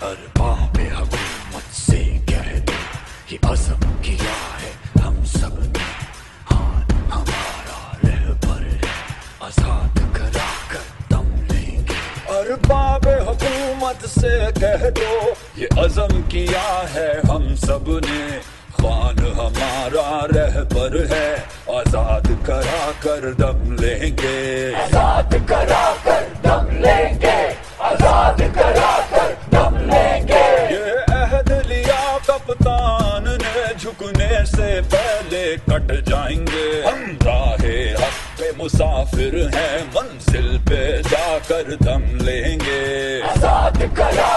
अरबाब हुकूमत से कह दो ये अज़म किया है हम सब ने, हाथ हमारा रहबर है आजाद करा कर दम लेंगे। अरबाब हुकूमत से कह दो ये अज़म किया है हम सब ने, खान हमारा रहबर है आजाद करा कर दम लेंगे, आजाद करा कर दम लेंगे, आजाद करा कर दम लेंगे। ये अहद लिया कप्तान ने झुकने से पहले कट जाएंगे, हम राहे हक पे मुसाफिर हैं मंजिल पे जाकर दम लेंगे, आजाद करा